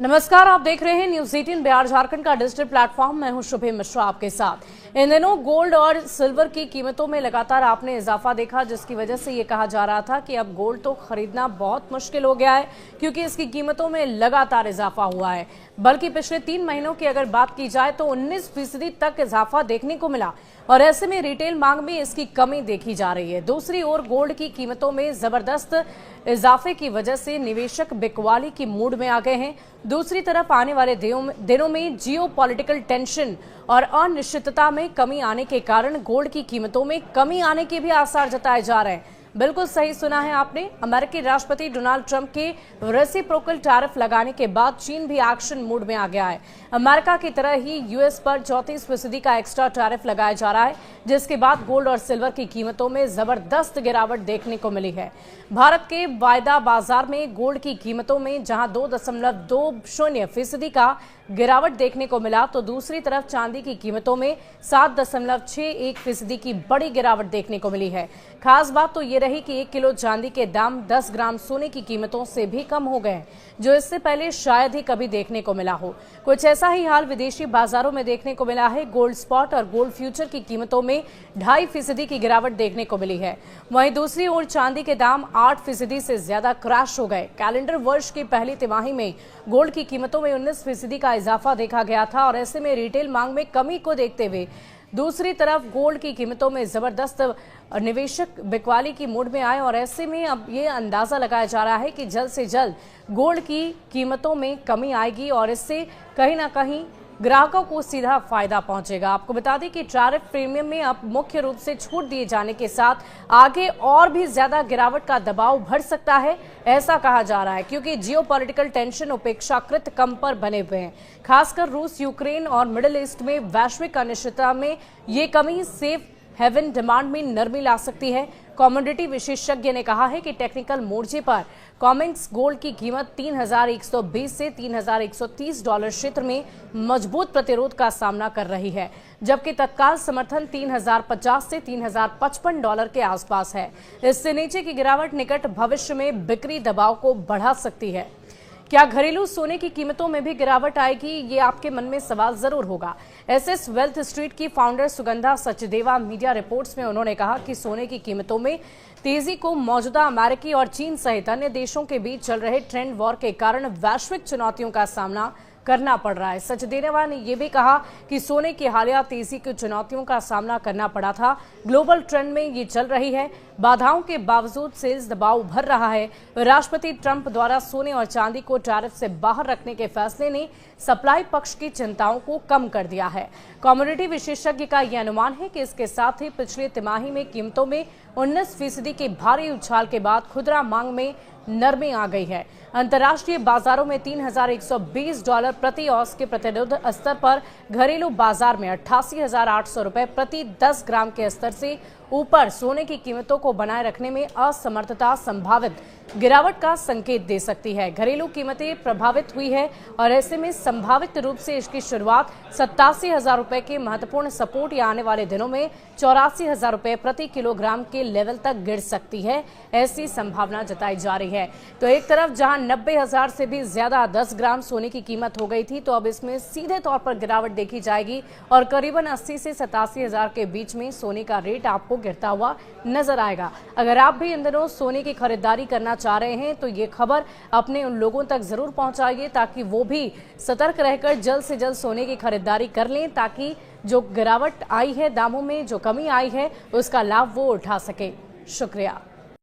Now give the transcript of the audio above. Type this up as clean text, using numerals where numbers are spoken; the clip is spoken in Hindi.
नमस्कार, आप देख रहे हैं न्यूज 18 बिहार झारखंड का डिजिटल प्लेटफॉर्म। मैं हूं शुभे मिश्रा आपके साथ। इन दिनों गोल्ड और सिल्वर की कीमतों में लगातार आपने इजाफा देखा, जिसकी वजह से ये कहा जा रहा था कि अब गोल्ड तो खरीदना बहुत मुश्किल हो गया है, क्योंकि इसकी कीमतों में लगातार इजाफा हुआ है। बल्कि पिछले 3 महीनों की अगर बात की जाए तो 19% तक इजाफा देखने को मिला और ऐसे में रिटेल मांग में इसकी कमी देखी जा रही है। दूसरी ओर गोल्ड की कीमतों में जबरदस्त इजाफे की वजह से निवेशक बिकवाली की मूड में आ गए हैं। दूसरी तरफ आने वाले दिनों में जियो पॉलिटिकल टेंशन और अनिश्चितता में कमी आने के कारण गोल्ड की कीमतों में कमी आने के भी आसार जताए जा रहे हैं। बिल्कुल सही सुना है आपने। अमेरिकी राष्ट्रपति डोनाल्ड ट्रंप के रेसिप्रोकल टैरिफ लगाने के बाद चीन भी एक्शन मूड में आ गया है। अमेरिका की तरह ही यूएस पर 34% का एक्स्ट्रा टैरिफ लगाया जा रहा है, जिसके बाद गोल्ड और सिल्वर की कीमतों में जबरदस्त गिरावट देखने को मिली है। भारत के वायदा बाजार में गोल्ड की कीमतों में जहां 2.20% का गिरावट देखने को मिला, तो दूसरी तरफ चांदी की कीमतों में 7.61% की बड़ी गिरावट देखने को मिली है। खास बात तो ये रही कि 1 किलो चांदी के दाम 10 ग्राम सोने की कीमतों से भी कम हो गए, जो इससे पहले शायद ही कभी देखने को मिला हो। कुछ ऐसा ही हाल विदेशी बाजारों में देखने को मिला है। गोल्ड स्पॉट और गोल्ड फ्यूचर की कीमतों में 2.5% की गिरावट देखने को मिली है। वहीं दूसरी ओर चांदी के दाम 8% से ज्यादा क्रैश हो गए। कैलेंडर वर्ष की पहली तिमाही में गोल्ड की कीमतों में 19% का इजाफा देखा गया था और ऐसे में रिटेल मांग में कमी को देखते हुए दूसरी तरफ गोल्ड की कीमतों में जबरदस्त निवेशक बिकवाली की मूड में आए और ऐसे में अब ये अंदाजा लगाया जा रहा है कि जल्द से जल्द गोल्ड की कीमतों में कमी आएगी और इससे कहीं ना कहीं ग्राहकों को सीधा फायदा पहुंचेगा। आपको बता दें कि टैरिफ प्रीमियम में अब मुख्य रूप से छूट दिए जाने के साथ आगे और भी ज्यादा गिरावट का दबाव बढ़ सकता है, ऐसा कहा जा रहा है, क्योंकि जियोपॉलिटिकल टेंशन अपेक्षाकृत कम पर बने हुए हैं। खासकर रूस, यूक्रेन और मिडिल ईस्ट में वैश्विक अनिश्चितता में ये कमी सेफ हेवन डिमांड में नरमी ला सकती है। कमोडिटी विशेषज्ञ ने कहा है कि टेक्निकल मोर्चे पर कॉमेक्स गोल्ड की कीमत 3,120 से 3,130 डॉलर क्षेत्र में मजबूत प्रतिरोध का सामना कर रही है, जबकि तत्काल समर्थन 3,050 से 3,055 डॉलर के आसपास है। इससे नीचे की गिरावट निकट भविष्य में बिक्री दबाव को बढ़ा सकती है। क्या घरेलू सोने की कीमतों में भी गिरावट आएगी, ये आपके मन में सवाल जरूर होगा। एसएस वेल्थ स्ट्रीट की founder Sugandha Sachdeva media reports में उन्होंने कहा कि सोने की कीमतों में तेजी को मौजूदा अमेरिकी और चीन सहित अन्य देशों के बीच चल रहे ट्रेंड वॉर के कारण वैश्विक चुनौतियों का सामना करना पड़ रहा है। सचदेवा ने यह भी कहा कि सोने की हालिया तेजी की चुनौतियों का सामना करना पड़ा था। ग्लोबल ट्रेंड में ये चल रही है। बाधाओं के बावजूद सेल्स दबाव उभर रहा है। राष्ट्रपति ट्रंप द्वारा सोने और चांदी को टैरिफ से बाहर रखने के फैसले ने सप्लाई पक्ष की चिंताओं को कम कर दिया है। कमोडिटी विशेषज्ञ का यह अनुमान है कि इसके साथ ही पिछले तिमाही में कीमतों में 19% के भारी उछाल के बाद खुदरा मांग में नरमी आ गई है। अंतर्राष्ट्रीय बाजारों में 3,120 डॉलर प्रति औंस के प्रतिरोध स्तर पर, घरेलू बाजार में 88,800 रुपए प्रति 10 ग्राम के स्तर से ऊपर सोने की कीमतों को बनाए रखने में असमर्थता संभावित गिरावट का संकेत दे सकती है। घरेलू कीमतें प्रभावित हुई है और ऐसे में संभावित रूप से इसकी शुरुआत 87,000 रुपए के महत्वपूर्ण सपोर्ट या आने वाले दिनों में 84,000 रुपए प्रति किलोग्राम के लेवल तक गिर सकती है, ऐसी संभावना जताई जा रही है। तो एक तरफ जहां 90,000 से भी ज्यादा 10 ग्राम सोने की कीमत हो गई थी, तो अब इसमें सीधे तौर पर गिरावट देखी जाएगी और करीबन 80 से 87,000 के बीच में सोने का रेट आपको गिरता हुआ नजर आएगा। अगर आप भी इन दिनों सोने की खरीदारी करना चाह रहे हैं तो ये खबर अपने उन लोगों तक जरूर पहुंचाइए, ताकि वो भी सतर्क रहकर जल्द से जल्द सोने की खरीदारी कर लें, ताकि जो गिरावट आई है दामों में, जो कमी आई है, उसका लाभ वो उठा सके। शुक्रिया।